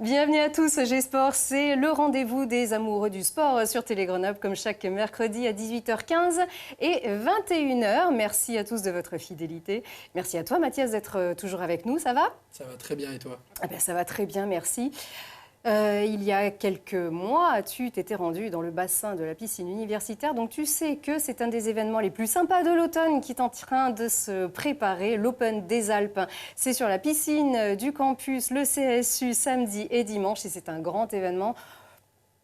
Bienvenue à tous, G-Sport, c'est le rendez-vous des amoureux du sport sur Télé Grenoble, comme chaque mercredi à 18h15 et 21h. Merci à tous de votre fidélité. Merci à toi, Mathias, d'être toujours avec nous. Ça va? Ça va très bien, et toi? Ça va très bien, merci. Il y a quelques mois, tu t'étais rendu dans le bassin de la piscine universitaire, donc tu sais que c'est un des événements les plus sympas de l'automne qui est en train de se préparer, l'Open des Alpes. C'est sur la piscine du campus, le CSU, samedi et dimanche, et c'est un grand événement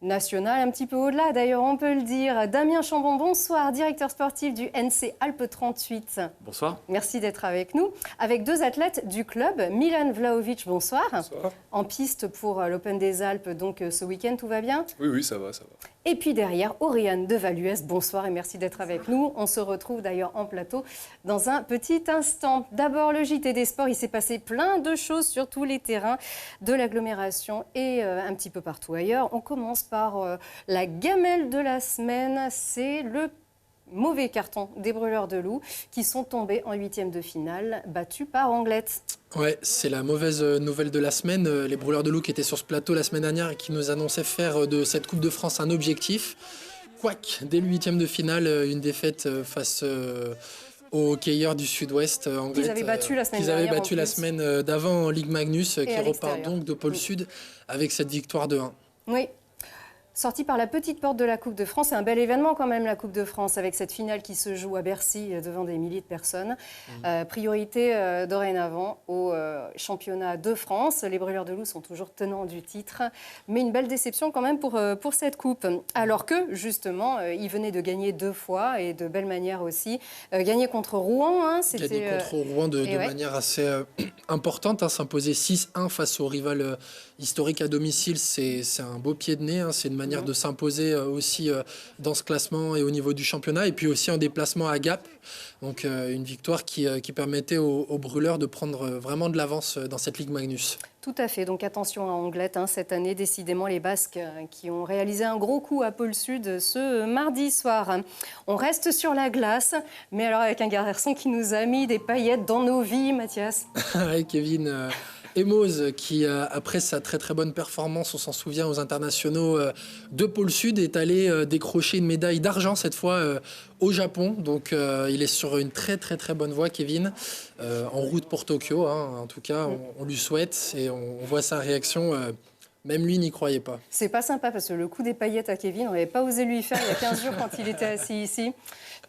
national, un petit peu au-delà d'ailleurs, on peut le dire. Damien Chambon, bonsoir, directeur sportif du NC Alpes 38. Bonsoir. Merci d'être avec nous. Avec deux athlètes du club, Milan Vlahovic, bonsoir. Bonsoir. En piste pour l'Open des Alpes, donc ce week-end, tout va bien? Oui, ça va. Et puis derrière, Oriane de Valuès, bonsoir et merci d'être avec nous. On se retrouve d'ailleurs en plateau dans un petit instant. D'abord, le JT des sports, il s'est passé plein de choses sur tous les terrains de l'agglomération et un petit peu partout ailleurs. On commence par la gamelle de la semaine, c'est le mauvais carton des Brûleurs de Loup qui sont tombés en huitième de finale, battus par Anglet. Ouais, c'est la mauvaise nouvelle de la semaine. Les Brûleurs de Loup qui étaient sur ce plateau la semaine dernière et qui nous annonçaient faire de cette Coupe de France un objectif. Quoique, dès le huitième de finale, une défaite face aux hockeyeurs du Sud-Ouest anglais. Qu'ils avaient battu la semaine dernière. Qu'ils avaient battu la semaine d'avant en Ligue Magnus, qui repart l'extérieur. donc de Pôle Sud avec cette victoire de 1. Oui. Sorti par la petite porte de la Coupe de France, c'est un bel événement quand même la Coupe de France avec cette finale qui se joue à Bercy devant des milliers de personnes. Priorité dorénavant au championnat de France. Les Brûleurs de Loup sont toujours tenants du titre, mais une belle déception quand même pour cette Coupe. Alors que justement, ils venaient de gagner 2 fois et de belle manière aussi. Gagner contre Rouen, Gagner contre Rouen de manière assez importante, s'imposer 6-1 face au rival historique à domicile, c'est un beau pied de nez, c'est une manière de s'imposer aussi dans ce classement et au niveau du championnat, et puis aussi en déplacement à Gap. Donc une victoire qui permettait aux Brûleurs de prendre vraiment de l'avance dans cette Ligue Magnus. Tout à fait, donc attention à Anglet cette année, décidément les Basques qui ont réalisé un gros coup à Pôle Sud ce mardi soir. On reste sur la glace, mais alors avec un garçon qui nous a mis des paillettes dans nos vies, Mathias. Kevin Emos, qui après sa très bonne performance, on s'en souvient, aux internationaux de Pôle Sud, est allé décrocher une médaille d'argent cette fois au Japon. Donc il est sur une très bonne voie, Kevin, en route pour Tokyo. En tout cas, on lui souhaite et on voit sa réaction. Même lui n'y croyait pas. C'est pas sympa parce que le coup des paillettes à Kevin, on n'avait pas osé lui faire il y a 15 jours quand il était assis ici.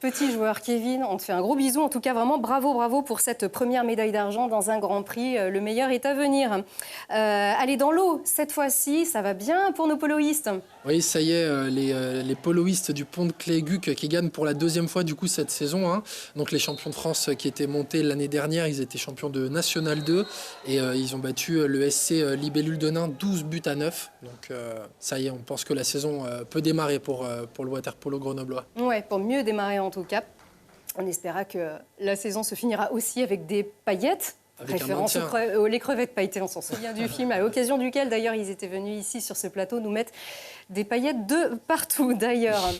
Petit joueur Kevin, on te fait un gros bisou. En tout cas, vraiment bravo pour cette première médaille d'argent dans un Grand Prix. Le meilleur est à venir. Allez, dans l'eau, cette fois-ci, ça va bien pour nos poloistes. Oui, ça y est, les poloistes du Pont de Cléguc qui gagnent pour la deuxième fois du coup cette saison. Donc les champions de France qui étaient montés l'année dernière, ils étaient champions de National 2 et ils ont battu le SC Libellule de Nain 12-9. Donc ça y est, on pense que la saison peut démarrer pour le water-polo grenoblois. Ouais, pour mieux démarrer en tout cas. On espéra que la saison se finira aussi avec des paillettes. Avec référence les crevettes pailletées, on s'en souvient du film, à l'occasion duquel d'ailleurs ils étaient venus ici sur ce plateau nous mettre des paillettes de partout d'ailleurs.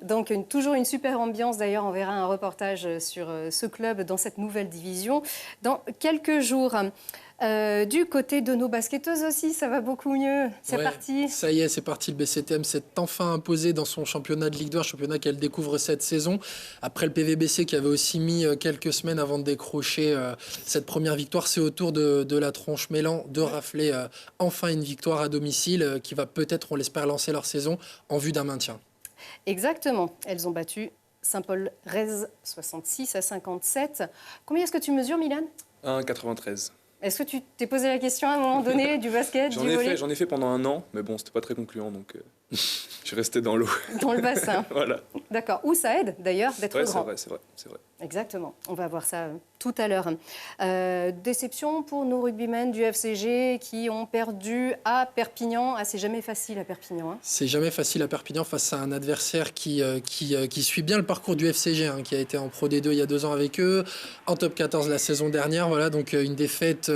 Donc toujours une super ambiance, d'ailleurs on verra un reportage sur ce club dans cette nouvelle division dans quelques jours. Du côté de nos basketteuses aussi, ça va beaucoup mieux. C'est parti. Ça y est, c'est parti. Le BCTM s'est enfin imposé dans son championnat de Ligue 2, un championnat qu'elle découvre cette saison. Après le PVBC qui avait aussi mis quelques semaines avant de décrocher cette première victoire, c'est au tour de la Tronche Mélan de rafler enfin une victoire à domicile qui va peut-être, on l'espère, lancer leur saison en vue d'un maintien. Exactement. Elles ont battu Saint-Paul-Rez 66-57. Combien est-ce que tu mesures, Milan? 1,93. Est-ce que tu t'es posé la question à un moment donné du basket, du volley? J'en ai fait pendant un an, mais bon, c'était pas très concluant, donc je suis resté dans l'eau. Dans le bassin. Voilà. D'accord. Où ça aide d'ailleurs d'être grand. C'est vrai. Exactement. On va voir ça tout à l'heure. Déception pour nos rugbymen du FCG qui ont perdu à Perpignan. C'est jamais facile à Perpignan. C'est jamais facile à Perpignan face à un adversaire qui suit bien le parcours du FCG, qui a été en Pro D2 il y a 2 ans avec eux, en Top 14 la saison dernière. Voilà, donc une défaite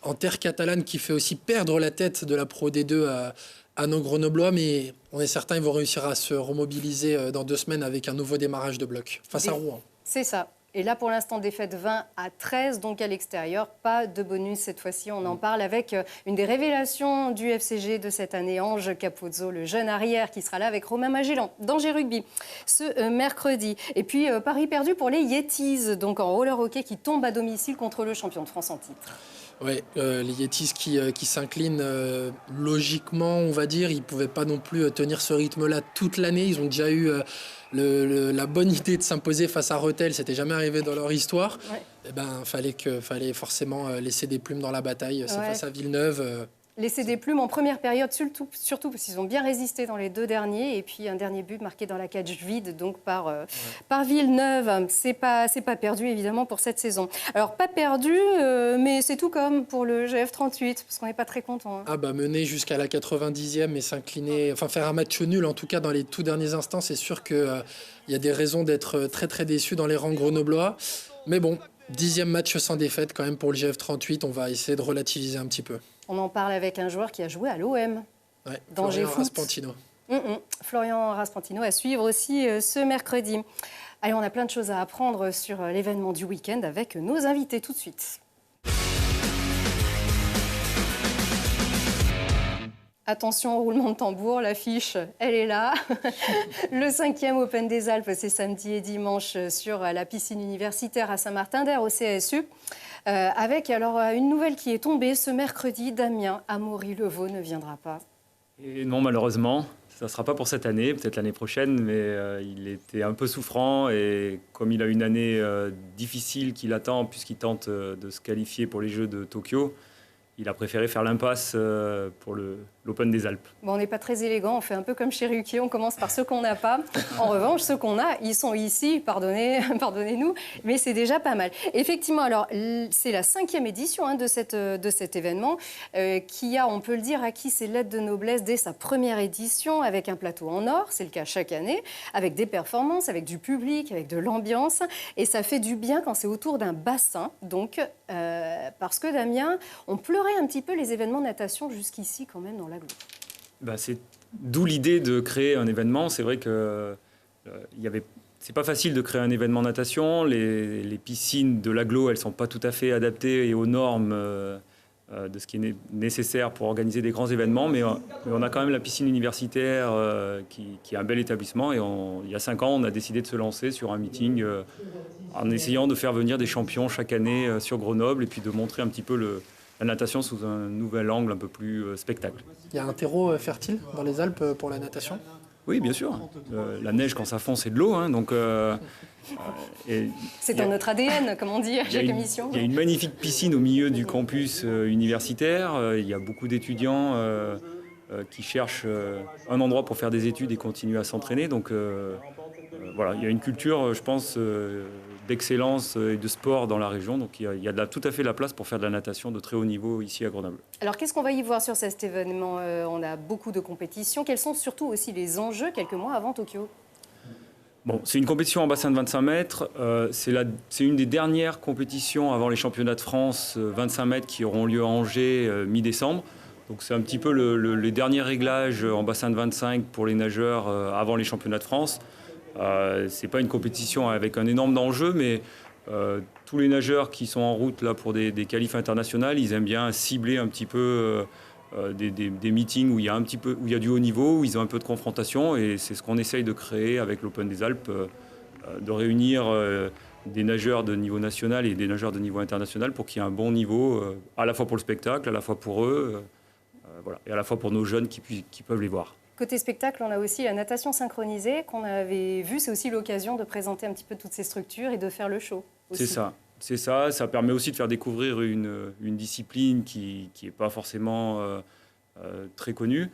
en terre catalane qui fait aussi perdre la tête de la Pro D2 à nos Grenoblois, mais on est certain qu'ils vont réussir à se remobiliser dans 2 semaines avec un nouveau démarrage de bloc face à Rouen. C'est ça. Et là, pour l'instant, défaite 20-13, donc à l'extérieur. Pas de bonus cette fois-ci. On en parle avec une des révélations du FCG de cette année, Ange Capozzo, le jeune arrière qui sera là avec Romain Magellan, d'Angers Rugby, ce mercredi. Et puis, pari perdu pour les Yetis, donc en roller hockey, qui tombe à domicile contre le champion de France en titre. Oui, les Yetis qui s'inclinent logiquement, on va dire. Ils ne pouvaient pas non plus tenir ce rythme-là toute l'année. Ils ont déjà eu la bonne idée de s'imposer face à Rethel. C'était jamais arrivé dans leur histoire. Ouais. Eh ben, fallait forcément laisser des plumes dans la bataille. C'est face à Villeneuve. Laisser des plumes en première période, surtout parce qu'ils ont bien résisté dans les 2 derniers. Et puis un dernier but marqué dans la cage vide, donc par Villeneuve. C'est pas perdu, évidemment, pour cette saison. Alors, pas perdu, mais c'est tout comme pour le GF38, parce qu'on n'est pas très content. Ah bah, mener jusqu'à la 90e et s'incliner, enfin faire un match nul, en tout cas dans les tout derniers instants, c'est sûr qu'il y a des raisons d'être très très déçus dans les rangs grenoblois. Mais bon, 10e match sans défaite quand même pour le GF38, on va essayer de relativiser un petit peu. On en parle avec un joueur qui a joué à l'OM, Ouais, d'Angers Florian Foot. Raspantino. Florian Raspantino à suivre aussi ce mercredi. Allez, on a plein de choses à apprendre sur l'événement du week-end avec nos invités tout de suite. Attention, roulement de tambour, l'affiche, elle est là. Le 5e Open des Alpes, c'est samedi et dimanche sur la piscine universitaire à Saint-Martin-d'Air au CSU. Avec alors une nouvelle qui est tombée ce mercredi, Damien Amaury-Levaux ne viendra pas. Et non, malheureusement, ça ne sera pas pour cette année, peut-être l'année prochaine, mais il était un peu souffrant et comme il a une année difficile qui l'attend puisqu'il tente de se qualifier pour les Jeux de Tokyo, il a préféré faire l'impasse pour l'Open des Alpes. Bon, on n'est pas très élégant, on fait un peu comme chez Ruquier, on commence par ceux qu'on n'a pas. En revanche, ceux qu'on a, ils sont ici, pardonnez-nous, mais c'est déjà pas mal. Effectivement, alors, c'est la 5e édition de cet événement qui a, on peut le dire, acquis ses lettres de noblesse dès sa première édition avec un plateau en or, c'est le cas chaque année, avec des performances, avec du public, avec de l'ambiance. Et ça fait du bien quand c'est autour d'un bassin, donc, parce que Damien, on pleurait un petit peu les événements de natation jusqu'ici quand même dans l'agglo. C'est d'où l'idée de créer un événement. C'est vrai que c'est pas facile de créer un événement natation. Les piscines de l'agglo, elles sont pas tout à fait adaptées et aux normes de ce qui est nécessaire pour organiser des grands événements. Mais on a quand même la piscine universitaire qui est un bel établissement. Et il y a 5 ans, on a décidé de se lancer sur un meeting en essayant de faire venir des champions chaque année sur Grenoble et puis de montrer un petit peu la natation sous un nouvel angle un peu plus spectacle. Il y a un terreau fertile dans les Alpes pour la natation? Oui, bien sûr. La neige, quand ça fond, c'est de l'eau. Donc, c'est dans notre ADN, comme on dit à chaque émission. Il y a une magnifique piscine au milieu du campus universitaire. Il y a beaucoup d'étudiants qui cherchent un endroit pour faire des études et continuer à s'entraîner. Donc voilà, il y a une culture, je pense, d'excellence et de sport dans la région. Donc il y a tout à fait la place pour faire de la natation de très haut niveau ici à Grenoble. Alors qu'est-ce qu'on va y voir sur cet événement? On a beaucoup de compétitions. Quels sont surtout aussi les enjeux quelques mois avant Tokyo? Bon, c'est une compétition en bassin de 25 mètres. C'est une des dernières compétitions avant les championnats de France 25 mètres qui auront lieu à Angers mi-décembre. Donc c'est un petit peu les derniers réglages en bassin de 25 pour les nageurs avant les championnats de France. C'est pas une compétition avec un énorme enjeu, mais tous les nageurs qui sont en route là pour des qualifs internationales, ils aiment bien cibler un petit peu des meetings où il y a du haut niveau, où ils ont un peu de confrontation, et c'est ce qu'on essaye de créer avec l'Open des Alpes, de réunir des nageurs de niveau national et des nageurs de niveau international pour qu'il y ait un bon niveau, à la fois pour le spectacle, à la fois pour eux, voilà, et à la fois pour nos jeunes qui peuvent les voir. Côté spectacle, on a aussi la natation synchronisée qu'on avait vue. C'est aussi l'occasion de présenter un petit peu toutes ces structures et de faire le show aussi. C'est ça. Ça permet aussi de faire découvrir une discipline qui n'est pas forcément très connue.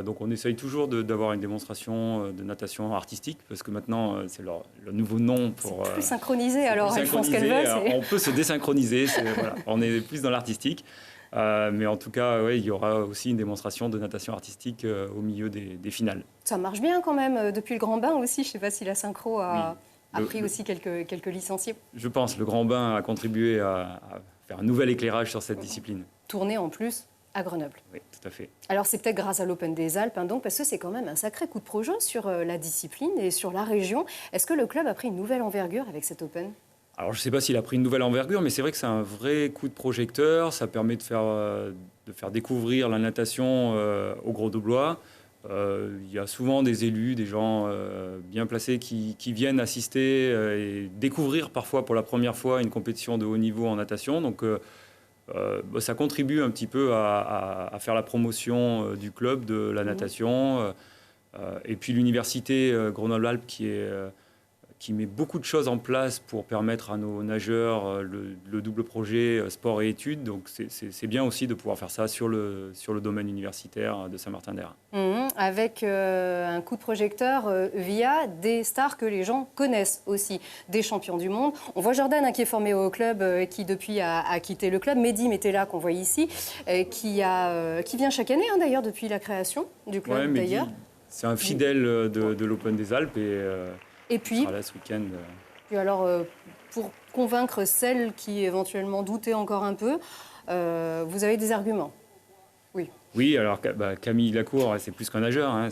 Donc on essaye toujours d'avoir une démonstration de natation artistique, parce que maintenant, c'est le nouveau nom pour... C'est plus synchronisé, alors elles font ce qu'elles veulent. On peut se désynchroniser, voilà, on est plus dans l'artistique. Mais en tout cas, il y aura aussi une démonstration de natation artistique au milieu des finales. Ça marche bien quand même, depuis le Grand Bain aussi. Je ne sais pas si la synchro a pris aussi quelques licenciés. Je pense, le Grand Bain a contribué à faire un nouvel éclairage sur cette discipline. Tournée en plus à Grenoble. Oui, tout à fait. Alors c'est peut-être grâce à l'Open des Alpes, donc, parce que c'est quand même un sacré coup de projet sur la discipline et sur la région. Est-ce que le club a pris une nouvelle envergure avec cet Open ? Alors, je ne sais pas s'il a pris une nouvelle envergure, mais c'est vrai que c'est un vrai coup de projecteur. Ça permet de faire découvrir la natation aux Grenoblois. Il y a souvent des élus, des gens bien placés qui viennent assister et découvrir parfois pour la première fois une compétition de haut niveau en natation. Donc, ça contribue un petit peu à faire la promotion du club, de la natation. Et puis l'université Grenoble-Alpes qui met beaucoup de choses en place pour permettre à nos nageurs le double projet sport et études. Donc c'est bien aussi de pouvoir faire ça sur le domaine universitaire de Saint-Martin-d'Hères. Avec un coup de projecteur via des stars que les gens connaissent aussi, des champions du monde. On voit Jordan qui est formé au club, qui depuis a quitté le club. Mehdi Metella qu'on voit ici, qui vient chaque année d'ailleurs depuis la création du club. Ouais, Mehdi, d'ailleurs. c'est un fidèle de l'Open des Alpes Et puis, sera là ce week-end. Puis alors, pour convaincre celles qui éventuellement doutaient encore un peu, vous avez des arguments. Oui, alors Camille Lacour, c'est plus qu'un nageur. Hein,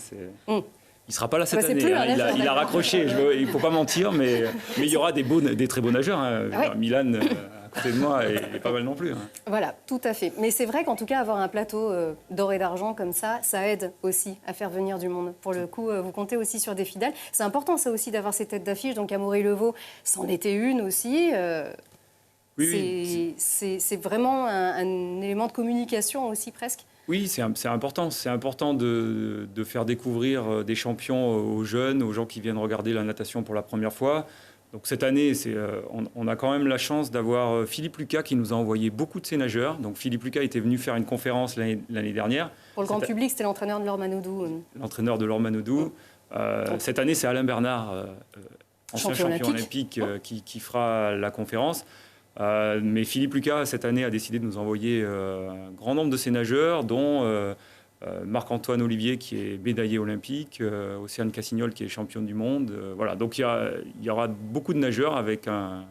il ne sera pas là cette année. Plus Hein, il a raccroché, il ne faut pas mentir, mais il y aura des très beaux nageurs. Hein. Milan, à côté de moi, est pas mal non plus. Hein. Voilà, tout à fait. Mais c'est vrai qu'en tout cas, avoir un plateau d'or et d'argent comme ça aide aussi à faire venir du monde. Pour le coup, vous comptez aussi sur des fidèles. C'est important, ça aussi, d'avoir ces têtes d'affiche. Donc, Amaury-Levaux, c'en était une aussi. Oui. C'est vraiment un élément de communication aussi, presque. Oui, c'est important. C'est important de faire découvrir des champions aux jeunes, aux gens qui viennent regarder la natation pour la première fois. Donc cette année, on a quand même la chance d'avoir Philippe Lucas qui nous a envoyé beaucoup de ses nageurs. Donc Philippe Lucas était venu faire une conférence l'année dernière. Pour le grand public, c'était l'entraîneur de Laure Manodou. L'entraîneur de Laure Manodou. Cette année, c'est Alain Bernard, ancien champion olympique, qui fera la conférence. Mais Philippe Lucas, cette année, a décidé de nous envoyer un grand nombre de ses nageurs, dont Marc-Antoine Olivier, qui est médaillé olympique, Océane Cassignol, qui est championne du monde. Voilà. Donc il y aura beaucoup de nageurs avec un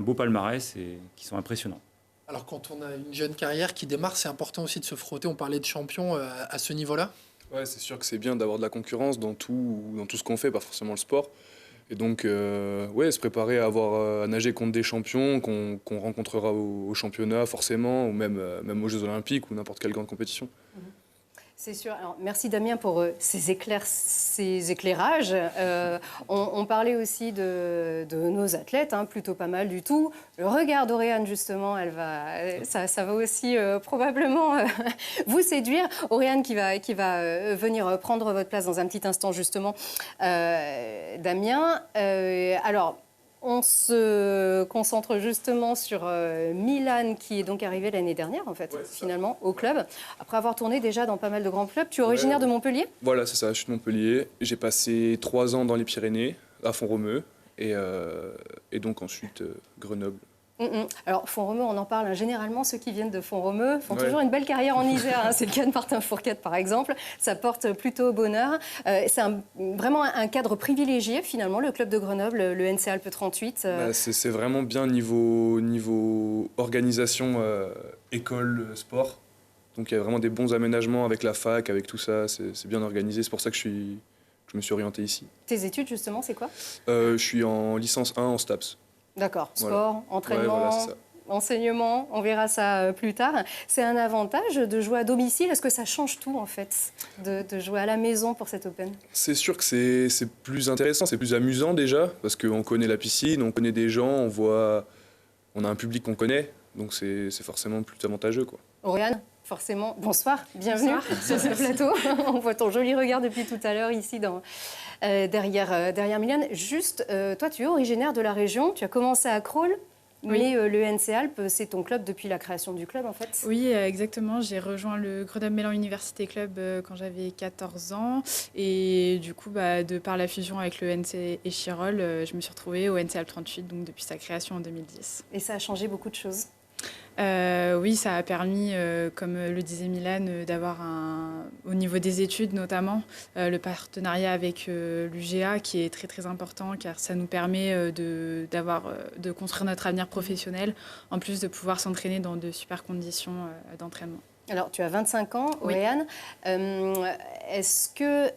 beau palmarès et qui sont impressionnants. Alors quand on a une jeune carrière qui démarre, c'est important aussi de se frotter. On parlait de champions à ce niveau-là. Ouais, c'est sûr que c'est bien d'avoir de la concurrence dans tout ce qu'on fait, pas forcément le sport. Et donc, se préparer à nager contre des champions qu'on rencontrera au championnat forcément, ou même aux Jeux Olympiques ou n'importe quelle grande compétition. C'est sûr. Alors, merci Damien pour ces éclairages. On parlait aussi de nos athlètes, plutôt pas mal du tout. Le regard d'Auréane, justement, ça va aussi probablement vous séduire. Auréane qui va venir prendre votre place dans un petit instant, justement. Damien, alors... On se concentre justement sur Milan, qui est donc arrivé l'année dernière, en fait, finalement, au club. Après avoir tourné déjà dans pas mal de grands clubs. Tu es originaire de Montpellier ? Voilà, c'est ça, je suis de Montpellier. J'ai passé 3 ans dans les Pyrénées, à Font-Romeu, et donc ensuite Grenoble. Alors, Font-Romeu, on en parle. Généralement, ceux qui viennent de Font-Romeu font toujours une belle carrière en Isère. C'est le cas de Martin Fourcade, par exemple. Ça porte plutôt au bonheur. C'est vraiment un cadre privilégié, finalement, le club de Grenoble, le NC Alpes 38. C'est vraiment bien niveau organisation, école, sport. Donc, il y a vraiment des bons aménagements avec la fac, avec tout ça. C'est bien organisé. C'est pour ça que je me suis orienté ici. Tes études, justement, c'est quoi ? Je suis en licence 1 en STAPS. D'accord, sport, entraînement, enseignement, on verra ça plus tard. C'est un avantage de jouer à domicile. Est-ce que ça change tout, en fait, de jouer à la maison pour cet Open ? C'est sûr que c'est plus intéressant, c'est plus amusant déjà, parce qu'on connaît la piscine, on connaît des gens, on a un public qu'on connaît, donc c'est forcément plus avantageux, quoi. Auréane, forcément, bonsoir, bienvenue sur ce plateau. On voit ton joli regard depuis tout à l'heure ici derrière Milan. Juste, toi, tu es originaire de la région, tu as commencé à Crolles, mais le NC Alpes, c'est ton club depuis la création du club, en fait. Oui, exactement. J'ai rejoint le Grenoble-Mélan Université Club quand j'avais 14 ans. Et du coup, de par la fusion avec le NC Échirolles, je me suis retrouvée au NC Alpes 38, donc depuis sa création en 2010. Et ça a changé beaucoup de choses ? Oui, ça a permis, comme le disait Milan, d'avoir au niveau des études notamment, le partenariat avec l'UGA qui est très très important car ça nous permet de construire notre avenir professionnel en plus de pouvoir s'entraîner dans de super conditions d'entraînement. Alors, tu as 25 ans, Auréane. Est-ce que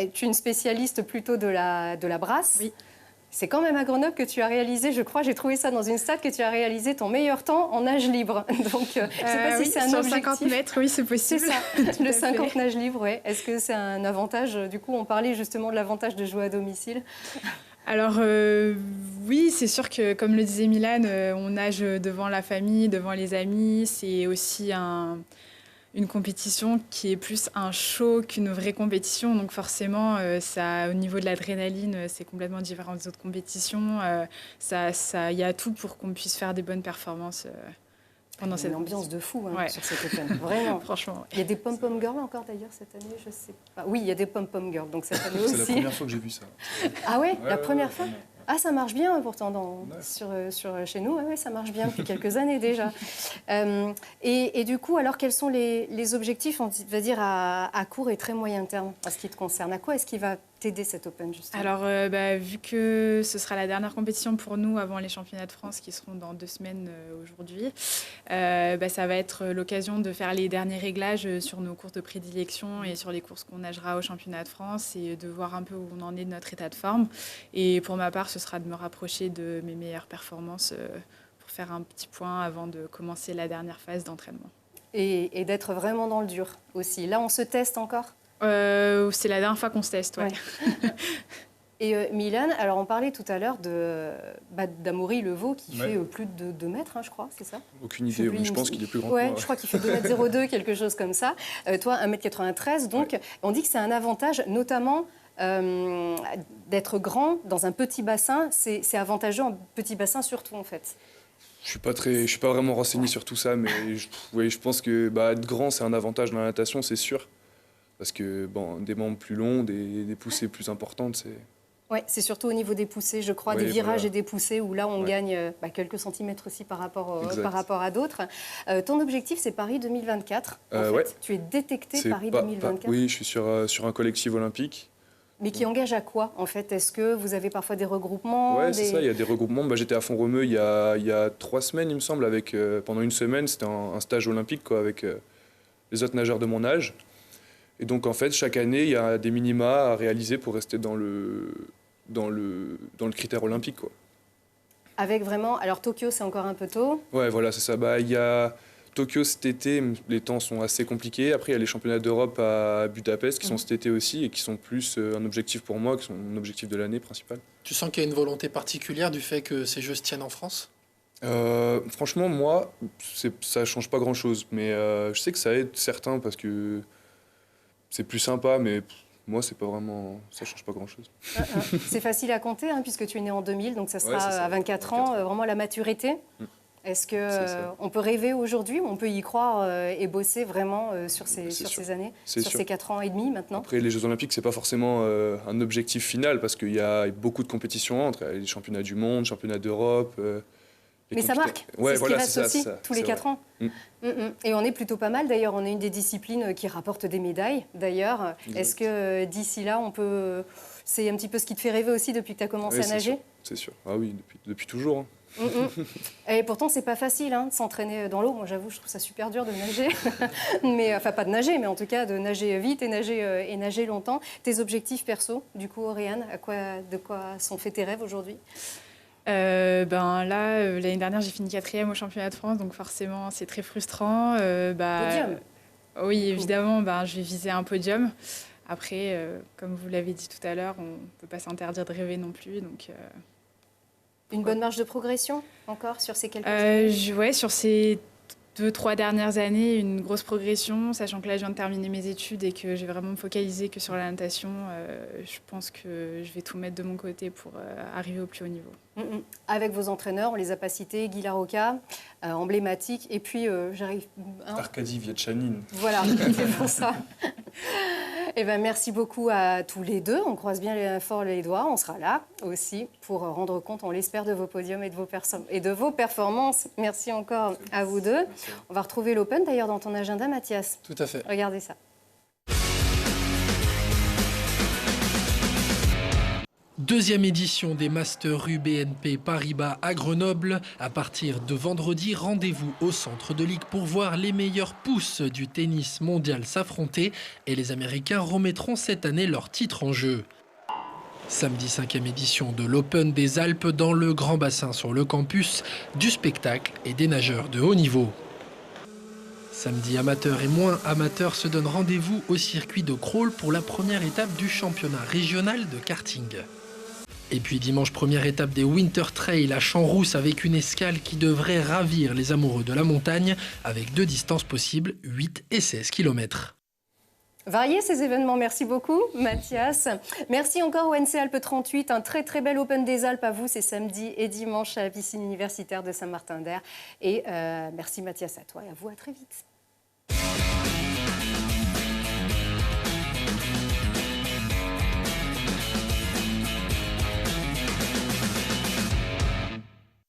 tu es une spécialiste plutôt de la brasse ? Oui. C'est quand même à Grenoble que tu as réalisé, je crois, j'ai trouvé ça dans une stat, que tu as réalisé ton meilleur temps en nage libre. Donc, je ne sais pas si c'est un sur objectif. 50 mètres, oui, c'est possible. C'est ça, le 50 nage libre, oui. Est-ce que c'est un avantage? Du coup, on parlait justement de l'avantage de jouer à domicile. Alors oui, c'est sûr que comme le disait Milan, on nage devant la famille, devant les amis. C'est aussi une compétition qui est plus un show qu'une vraie compétition. Donc forcément, ça, au niveau de l'adrénaline, c'est complètement différent des autres compétitions. Il y a tout pour qu'on puisse faire des bonnes performances pendant cette ambiance de fou Ouais. sur cette Open, vraiment. Franchement, ouais. Il y a des pom-pom girls encore d'ailleurs cette année, je sais pas. Oui, il y a des pom-pom girls, donc cette année aussi. C'est la première fois que j'ai vu ça. Ah ouais, la Ouais, première fois. vraiment. Ah, ça marche bien pourtant Ouais. chez nous. Ouais, ça marche bien depuis quelques années déjà. Et du coup, alors quels sont les objectifs, on va dire, à court et très moyen terme en ce qui te concerne? À quoi est-ce qu'il va t'aider cette Open justement? Alors, vu que ce sera la dernière compétition pour nous avant les championnats de France qui seront dans 2 semaines aujourd'hui, ça va être l'occasion de faire les derniers réglages sur nos courses de prédilection et sur les courses qu'on nagera au championnat de France et de voir un peu où on en est de notre état de forme. Et pour ma part, ce sera de me rapprocher de mes meilleures performances pour faire un petit point avant de commencer la dernière phase d'entraînement. Et d'être vraiment dans le dur aussi. Là, on se teste encore? C'est la dernière fois qu'on se teste, ouais. Et Milan, alors on parlait tout à l'heure d'Amaury Levaux qui fait plus de 2 mètres, je crois, c'est ça? Aucune idée, mais je pense qu'il est plus grand que Ouais, moi. je crois qu'il fait 2,02 m, quelque chose comme ça. Toi, 1,93 m. Donc, on dit que c'est un avantage, notamment d'être grand dans un petit bassin. C'est avantageux en petit bassin surtout, en fait. Je suis pas vraiment renseigné sur tout ça, mais je pense que être grand, c'est un avantage dans la natation, c'est sûr. Parce que des membres plus longs, des poussées plus importantes, c'est... Oui, c'est surtout au niveau des poussées, je crois, des virages et des poussées où là, on gagne quelques centimètres aussi par rapport à d'autres. Ton objectif, c'est Paris 2024. En fait. Tu es détecté Paris 2024. Oui, je suis sur un collectif olympique. Mais qui engage à quoi, en fait? Est-ce que vous avez parfois des regroupements? Oui, c'est ça, il y a des regroupements. J'étais à Font-Romeu il y a 3 semaines, il me semble, pendant une semaine, c'était un stage olympique avec les autres nageurs de mon âge. Et donc, en fait, chaque année, il y a des minima à réaliser pour rester dans le critère olympique, quoi. Avec vraiment... Alors, Tokyo, c'est encore un peu tôt. Ouais, voilà, c'est ça. Il y a Tokyo cet été, les temps sont assez compliqués. Après, il y a les championnats d'Europe à Budapest qui sont cet été aussi et qui sont plus un objectif pour moi, qui sont un objectif de l'année principal. Tu sens qu'il y a une volonté particulière du fait que ces Jeux se tiennent en France? Franchement, moi, ça change pas grand-chose. Mais je sais que ça aide certains parce que c'est plus sympa, mais moi, c'est pas vraiment... Ça change pas grand-chose. C'est facile à compter, puisque tu es né en 2000, donc ça sera à 24 ans, vraiment la maturité. Est-ce qu'on peut rêver aujourd'hui, on peut y croire et bosser vraiment sur ces années, sur ces 4 ans et demi maintenant? Après, les Jeux Olympiques, c'est pas forcément un objectif final parce qu'il y a beaucoup de compétitions entre les championnats du monde, championnats d'Europe. Mais ça marque, c'est ce qui reste aussi tous les 4 ans. Et on est plutôt pas mal, d'ailleurs, on est une des disciplines qui rapporte des médailles, d'ailleurs. Est-ce que d'ici là, on peut... C'est un petit peu ce qui te fait rêver aussi depuis que tu as commencé à nager? C'est sûr, ah oui, depuis toujours. Et pourtant, c'est pas facile de s'entraîner dans l'eau. Moi, j'avoue, je trouve ça super dur de nager. Mais, enfin, pas de nager, mais en tout cas de nager vite et nager longtemps. Tes objectifs perso, du coup, Oriane, de quoi sont faits tes rêves aujourd'hui? L'année dernière, j'ai fini 4e au championnat de France, donc forcément, c'est très frustrant. Podium. Oui, évidemment, je vais viser un podium. Après, comme vous l'avez dit tout à l'heure, on ne peut pas s'interdire de rêver non plus. Donc, une bonne marge de progression encore sur ces quelques années? Ouais, sur ces 2-3 dernières années, une grosse progression, sachant que là, je viens de terminer mes études et que je vais vraiment me focaliser que sur la natation. Je pense que je vais tout mettre de mon côté pour arriver au plus haut niveau. Avec vos entraîneurs, on les a pas cités, Guy Larocca, emblématique, et puis j'arrive... Arkady Vietchanine. Voilà, c'est pour ça. Eh ben, merci beaucoup à tous les deux. On croise bien fort les doigts. On sera là aussi pour rendre compte, on l'espère, de vos podiums et de vos performances. Merci encore à vous deux. Merci. On va retrouver l'Open d'ailleurs dans ton agenda, Mathias. Tout à fait. Regardez ça. Deuxième édition des Masters UBNP Paribas à Grenoble. À partir de vendredi, rendez-vous au centre de ligue pour voir les meilleures pousses du tennis mondial s'affronter. Et les Américains remettront cette année leur titre en jeu. Samedi 5e édition de l'Open des Alpes dans le Grand Bassin sur le campus, du spectacle et des nageurs de haut niveau. Samedi, amateurs et moins amateurs se donnent rendez-vous au circuit de Crawl pour la première étape du championnat régional de karting. Et puis dimanche, première étape des Winter Trail à Champs-Rousse avec une escale qui devrait ravir les amoureux de la montagne avec 2 distances possibles, 8 et 16 km. Variés ces événements, merci beaucoup Mathias. Merci encore au NC Alpes 38, un très très bel Open des Alpes à vous, c'est samedi et dimanche à la piscine universitaire de Saint-Martin-d'Air. Et merci Mathias à toi et à vous, à très vite.